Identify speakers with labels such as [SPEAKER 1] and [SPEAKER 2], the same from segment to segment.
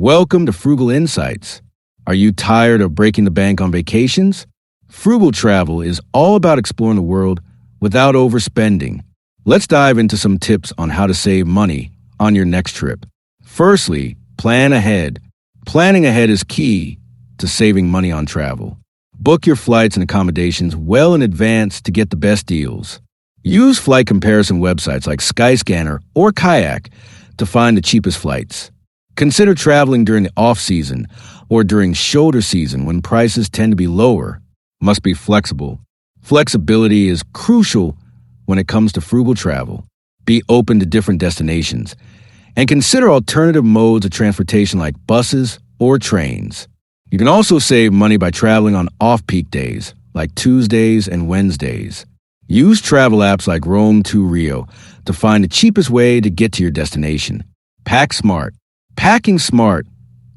[SPEAKER 1] Welcome to Frugal Insights. Are you tired of breaking the bank on vacations? Frugal travel is all about exploring the world without overspending. Let's dive into some tips on how to save money on your next trip. Firstly, plan ahead. Planning ahead is key to saving money on travel. Book your flights and accommodations well in advance to get the best deals. Use flight comparison websites like Skyscanner or Kayak to find the cheapest flights. Consider traveling during the off-season or during shoulder season when prices tend to be lower. Must be flexible. Flexibility is crucial when it comes to frugal travel. Be open to different destinations and consider alternative modes of transportation like buses or trains. You can also save money by traveling on off-peak days like Tuesdays and Wednesdays. Use travel apps like Rome to Rio to find the cheapest way to get to your destination. Pack smart. Packing smart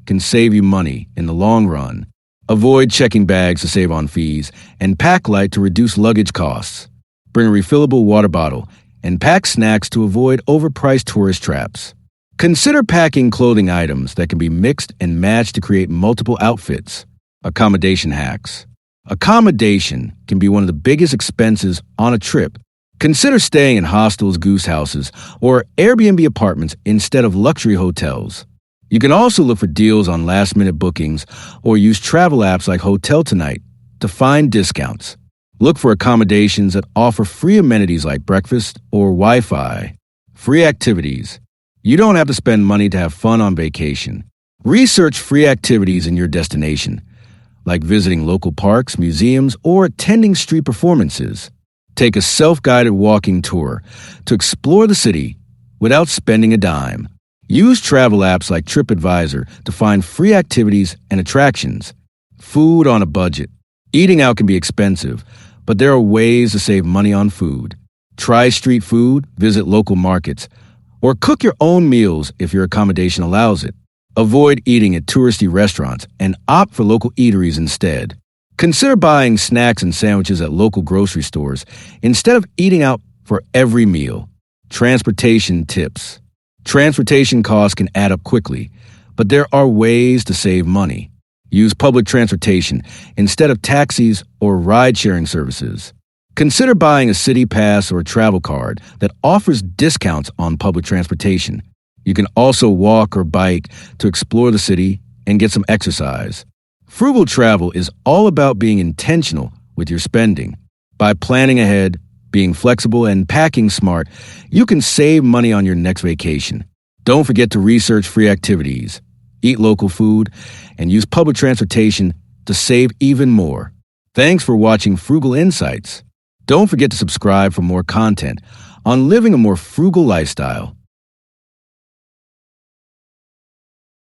[SPEAKER 1] can save you money in the long run. Avoid checking bags to save on fees and pack light to reduce luggage costs. Bring a refillable water bottle and pack snacks to avoid overpriced tourist traps. Consider packing clothing items that can be mixed and matched to create multiple outfits. Accommodation hacks. Accommodation can be one of the biggest expenses on a trip. Consider staying in hostels, goose houses, or Airbnb apartments instead of luxury hotels. You can also look for deals on last-minute bookings or use travel apps like Hotel Tonight to find discounts. Look for accommodations that offer free amenities like breakfast or Wi-Fi. Free activities. You don't have to spend money to have fun on vacation. Research free activities in your destination, like visiting local parks, museums, or attending street performances. Take a self-guided walking tour to explore the city without spending a dime. Use travel apps like TripAdvisor to find free activities and attractions. Food on a budget. Eating out can be expensive, but there are ways to save money on food. Try street food, visit local markets, or cook your own meals if your accommodation allows it. Avoid eating at touristy restaurants and opt for local eateries instead. Consider buying snacks and sandwiches at local grocery stores instead of eating out for every meal. Transportation tips. Transportation costs can add up quickly, but there are ways to save money. Use public transportation instead of taxis or ride-sharing services. Consider buying a city pass or a travel card that offers discounts on public transportation. You can also walk or bike to explore the city and get some exercise. Frugal travel is all about being intentional with your spending. By planning ahead, being flexible, and packing smart, you can save money on your next vacation. Don't forget to research free activities, eat local food, and use public transportation to save even more. Thanks for watching Frugal Insights. Don't forget to subscribe for more content on living a more frugal lifestyle.